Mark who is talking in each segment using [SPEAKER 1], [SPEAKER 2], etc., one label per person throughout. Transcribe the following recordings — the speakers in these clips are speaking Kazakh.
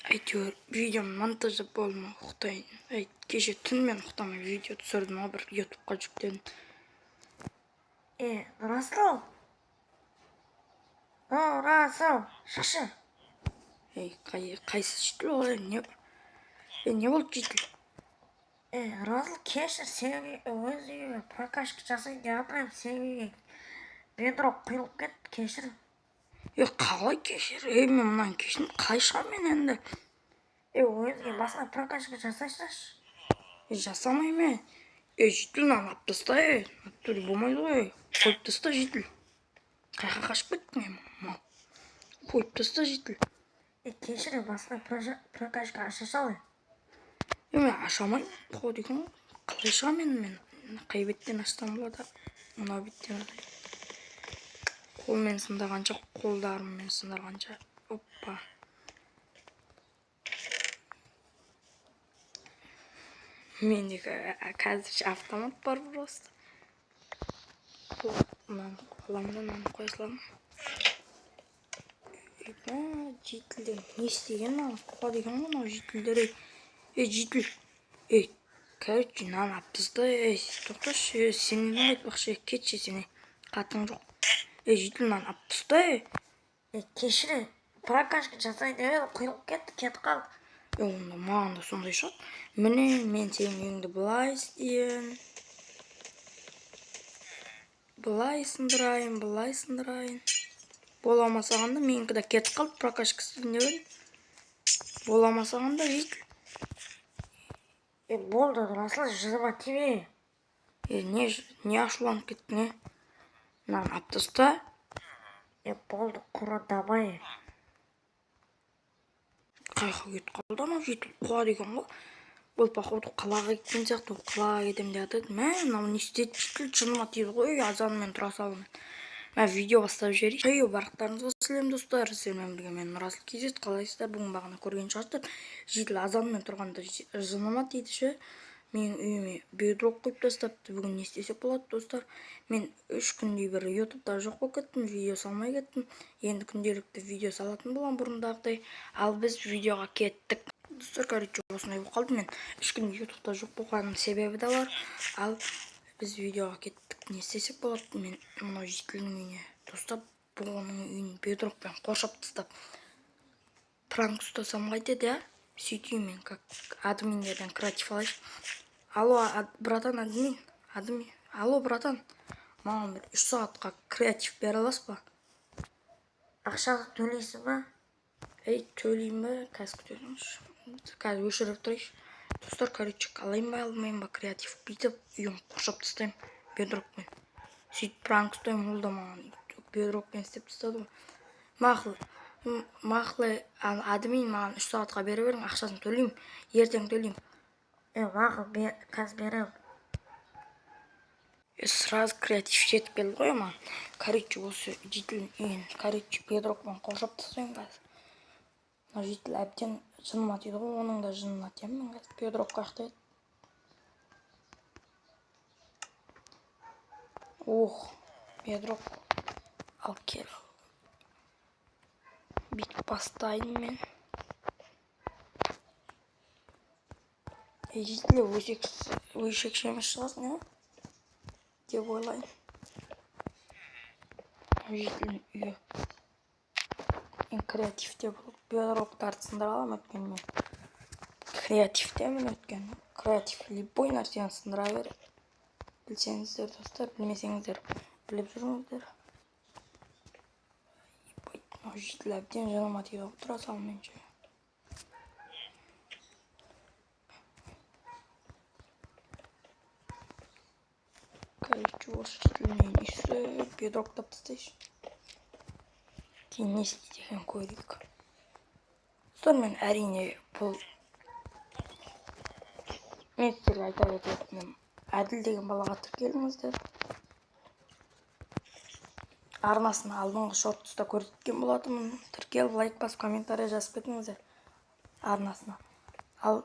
[SPEAKER 1] Әйтеуір видеом монтажы болмай ұйықтайын. Кеше түнімен ұйықтамай видео түсірдім, бір ютубқа жүктедім.
[SPEAKER 2] Расыл? Расыл, шықшы.
[SPEAKER 1] Қайсы житіл олай? Не болды житіл?
[SPEAKER 2] Расыл, кешір, сен өз үйге прокачка жасайын деп жатырмын, сен үйге бедрок құйылып кетті, кешір.
[SPEAKER 1] Қалай кешір? Мен мұнан кешін қалай шығам мен енді?
[SPEAKER 2] Өзге басына прокачка жасайсаш.
[SPEAKER 1] Жасамай мен. Житілін алып таста, Натуре болмайды ғой. Қойып таста житіл. Қайқа қашып кеттің мал. Қойып таста житіл.
[SPEAKER 2] Кешір, басына прокачка аша сал.
[SPEAKER 1] Мен ашамайын. Қой деген ғой. Қалай шығам мен? Қай беттен аштан болады? Мына беттен. Қолмен сындағанша, қолдарыммен сындағанша. Оппа. Мендегі қазір автомат бар просто. Мынаны қоламдан мынаны қоя саламын. Житілден не істеген мынаны? Қоя деген ғой мынау житілдер. Житіл. Короче, мынаны алып таста. Тоқташы, сен не айтпақшы? Кетші сен. Қатың жоқ. Житіл мынаны алып таста.
[SPEAKER 2] Кешір, прокачка жасайын деп құйылып кетті, кетіп қалды.
[SPEAKER 1] Онда маған да сондай шығады. Міне, мен сенің үйіңді былай істейін. Былай сындырайын. Боламасағанда менікі де кетіп қалды, прокачкасы не бөлін. Боламасағанда житіл.
[SPEAKER 2] Болды, Расыл, жырыма тиме.
[SPEAKER 1] Не ашуланып кеттің, Мынаны алып таста.
[SPEAKER 2] Болды, құрандамай.
[SPEAKER 1] Қайқа кетіп қалды анау житіл қуа деген ғой. Ол походу қалаға кеткен сияқты, қалаға кетем деп жатады. Мынау не істеді житіл, жыныма тиді ғой, азанымен тұра салымен. Мен видео бастап жіберейін. Барықтарыңызға сәлем достар, сіздермен бірге мен Расыл KZ. Қалайсыздар? Бүгін бағана көрген шығарсыздар. Житіл азанымен тұрғанда жыныма тиді ше. Менің үйіме бедрок қойып тастапты. Бүгін не істесек болады достар? Мен 3 күндей бір ютубта жоқ болып кеттім, видео салмай кеттім. Енді күнделікті видео салатын болам бұрындағыдай. Ал біз видеоға кеттік. Достар, короче, осындай болып қалды. Мен 3 күндей ютубта жоқ болғанның себебі де бар. Ал біз видеоға кеттік. Не істесек болады? Мен мынау житілдің үйіне достап, бұғының үйін бедрокпен қоршап тастап пранк ұстасам қайтеді, сөйтейін мен, как админдерден креатив алайыншы. Алло, братан, админ. Алло, братан. Маған бір 3 сағатқа креатив бере аласыз ба?
[SPEAKER 2] Ақшаны төлейсің ба?
[SPEAKER 1] Төлеймін ба? Қазір күтесіңізші. Қазір өшіріп тұрайыншы. Достар, короче, алайын ба, алмайын ба креатив бүйтіп үйін қоршап тастаймын бедрокпен. Сөйтіп пранк ұстаймын, ол да маған бедрокпен істеп тастады ғой. Мақлы админ маған 3 сағатқа бере берің, ақшасын төлеймін, ертең төлеймін.
[SPEAKER 2] Мақыл, қазір берем.
[SPEAKER 1] Сразу креатив жетіп келді ғой маған. Короче, осы житілдің үйін, бедрокпен қоршап тастаймын қазір. Мына житіл әбден жыныма тиді ғой, оның да жынына тиемін мен қазір. Бедрок қаяқта еді? Бедрок алып кел. Бүйтіп бастайын мен. Житілі өшекші емес шығасың, деп ойлайын. Житілдің үйі. Мен креативте болып бедроктарды сындыра алам өткен мен. Креативтемін өткен. Креатив любой нәрсені сындыра береді. Білсеңіздер, достар, білмесеңіздер, біліп жүріңіздер. Житіл әбден жыныма тиді ғой, тұра салмен ше. Короче, осы житілмен үйсі бедроктап тастайшы. Кейін не істейді екен көрейік. Достар, мен әрине бұл мен сіздерге айта кететінім, әділ деген балаға тіркеліңіздер. Арнасын алдыңғы шорт-тұста көрсеткен болатынмын. Тіркеліп, лайк басып, комментария жазып кетіңіздер арнасына. Ал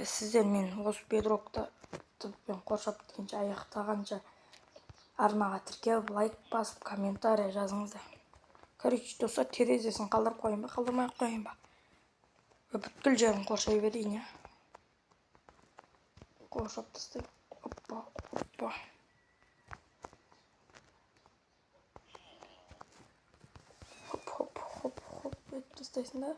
[SPEAKER 1] сіздер мен осы бедрокты қоршап біткенше, аяқтағанша арнаға тіркеліп, лайк басып, комментария жазыңыздар. Короче, достар, терезесін қалдырып қойын ба, қалдырмай қойын ба? Бүткіл жерін қоршай берейін, я. Қоршап тастайын. Оппа, оппа. Хоп, хоп, хоп, хоп. Өтіп тастайсың да.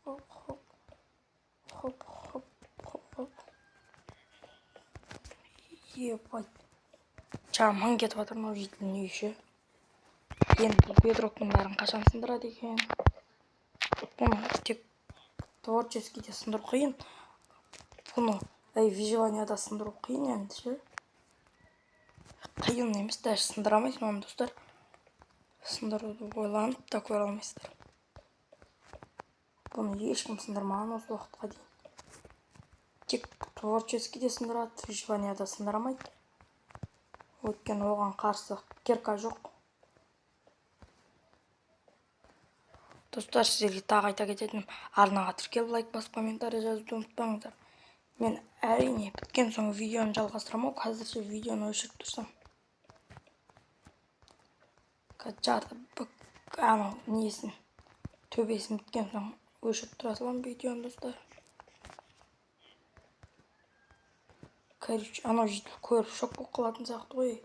[SPEAKER 1] Хоп, хоп. Хоп, хоп, хоп, хоп. Ебать. Жаман кетіп жатыр мынау жейтін үй іші. Енді бұл бедроктың бәрін қашан сындырады екен. Бұны тек творческийде сындыру қиын. Бұны выживанияда сындыру қиын енді ше. Қиын емес, даже сындыра алмайсың оны, достар. Сындыруды ойланып та көре алмайсыздар. Бұны ешкім сындырмаған осы уақытқа дейін. Тек творческийде сындырады, выживанияда сындырамайды. Өйткені оған қарсы кирка жоқ. Достар, сіздерге тағы айта кететінім, арнаға тіркеліп лайк басып комментарий жазуды ұмытпаңыздар. Мен әрине біткен соң видеоны жалғастырамын, қазірше видеоны өшіріп тұрсам. Анау несін, төбесін біткен соң өшіріп тұра салам видеоны, достар. Короче, анау жейтіл көріп шок болып қалатын сияқты ғой.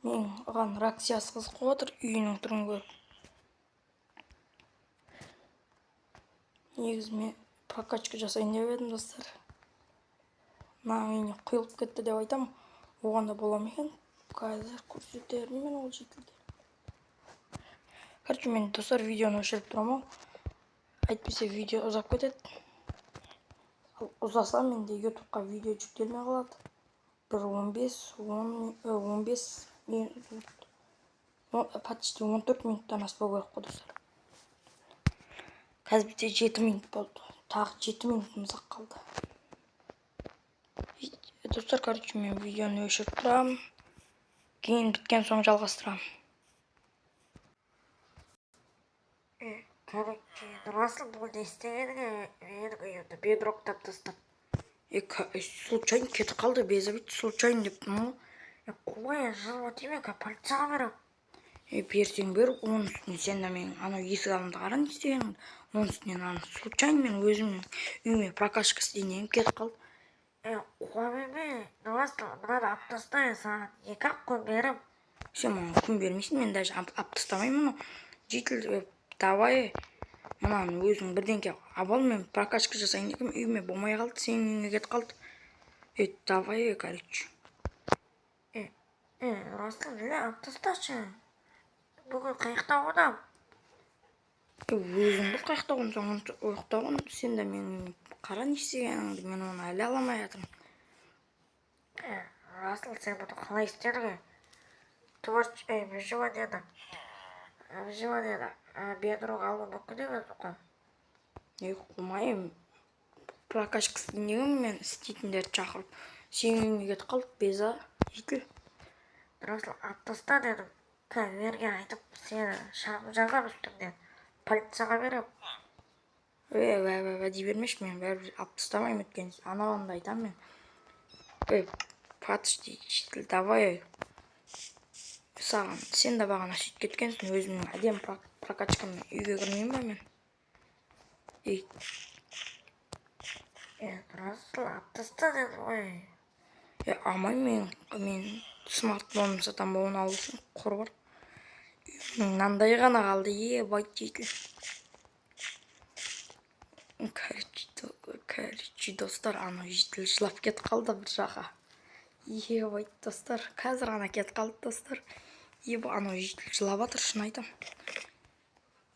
[SPEAKER 1] Мен оған реакциясы қызық болып отыр, үйінің түрін көріп. Негізі мен прокачка жасайын деп едім, достар. Мына үйіне құйылып кетті деп айтам. Оған да бола ма екен? Қазір көрсетермін мен ол жейтілді. Короче, мен достар видеоны өшіріп тұрамын. Әйтпесе видео ұзап кетеді. Ұзаса менде ютубқа видео жүктелмей қалады. Бір 15 минут, почти 14 минуттан аспау керек қой, достар. Қазір бізде 7 минут болды. Тағы 7 минутымыз қалды. Достар, короче, мен видеоны өшіріп тұрамын. Кейін біткен соң жалғастырамын.
[SPEAKER 2] Короче, Расыл бұл не істегеніңе менің үйімді бедроктап тастап.
[SPEAKER 1] Случайно кетіп қалды, безі случайно дептім ғой.
[SPEAKER 2] Қой, жылы демек, полицияға берем.
[SPEAKER 1] Берсең бер, оның үстіне сен де мен анау есік алдында қара не істегеніңді. Оның үстінен аны случайно мен өзімнің үйіме прокачка істейін кетіп қалды.
[SPEAKER 2] Қоймеме, Расыл, мынаны алып тастайын, саған 2-ақ күн берем.
[SPEAKER 1] Сен маған күн бермейсің, мен даже алып тастамаймын. Жейтіл, давай, мынаны өзің бірдеңке абал, мен прокачка жасайын дегім, үйіме болмай қалды, сенің үйіңе кетіп қалды. Давай, короче.
[SPEAKER 2] Расыл, не алып тасташы. Бүгін қайықта оңдам.
[SPEAKER 1] Өзіңді қайықта оңсаң, ойықта оң, сен де мен қара не істегеніңді, мен оны әлі аламай жатырмын.
[SPEAKER 2] Расыл, сен бұны қалай істедің? Выживанияда бедрок алу мүмкін емес қой.
[SPEAKER 1] Қумайым. Прокачка істейін мен істейтіндерді шақырып. Сенің үйіңе кетіп қалды, беза, жейтіл.
[SPEAKER 2] Расыл, алып таста дедім. Кәверге айтып, сені шағым жазам үстіңден. Полицияға берем.
[SPEAKER 1] Дей бермеші, мен бәрі алып тастамайым өткен. Анауында айтам мен. Подожди, жейтіл, давай. Саған, сен де бағана сөйтіп кеткенсің, өзімнің әдем прокачкаммен үйге кірмеймін ба мен?
[SPEAKER 2] Расыл, алып таста дедім ғой.
[SPEAKER 1] Амай, мен смартфоным сатам, оны алысың, қор бар. Мынандай ғана қалды, байт жейтіл. Короче, достар, анау жейтіл жылап кетіп қалды бір жаққа. Байт, достар, қазір ғана кетіп қалды, достар. Анау жейтіл жылап атыр, шын айтам.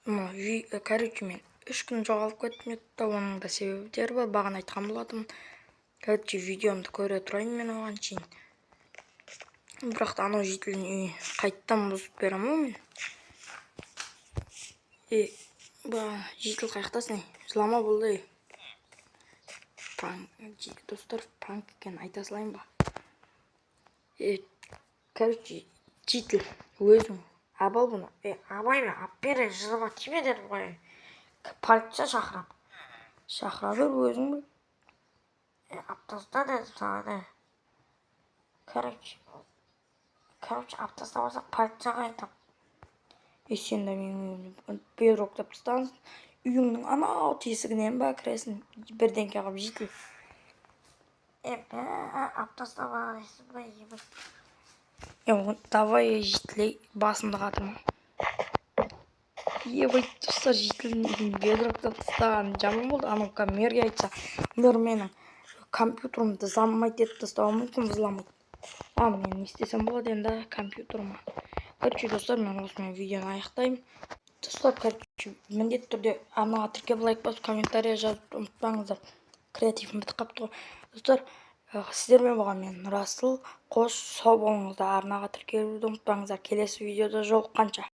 [SPEAKER 1] Короче, мен 3 күн жоғалып кеттім еді, оның да себептері бар, бағана айтқан болатым. Короче, видеомды көре тұрайын мен оған шейін. Бірақ та анау жейтілін үй қайттан бұзып берем ғой мен. Жейтіл қайықтасың, жылама болды. Достар, пранк екен айта салайын ба. Короче, жейтіл өзің абал бұны.
[SPEAKER 2] Амай ме, ап бере, жылыма тиме дедім ғой. Полиция шақырам.
[SPEAKER 1] Шақыра бер өзің бе.
[SPEAKER 2] Алып таста дедім саған. Короче, алып тастамаса полицияға айтам.
[SPEAKER 1] Сен де мен бедроктап тастағансың, үйіңнің анау тесігінен ба кіресің, бірдеңке қылып жетіл.
[SPEAKER 2] Аптасына барасың ба,
[SPEAKER 1] Давай жетілей, басымды қатырма. Ебать, достар, жетілдің бедрокты тастаған жаман болды. Анау камерге айтса, олар менің компьютерімді заммайды етіп тастауы мүмкін, бұзыламайды. Мен не істесем болады енді компьютеріма. Короче, достар, мен осымен видеоны аяқтаймын. Достар, короче, міндетті түрде арнаға тіркеліп лайк басып, комментария жазып ұмытпаңыздар. Креативім бітіп қапты ғой. Достар, сіздермен болған мен Расыл. Қош, сау болыңыздар. Арнаға тіркелуді ұмытпаңыздар. Келесі видеода жолыққанша.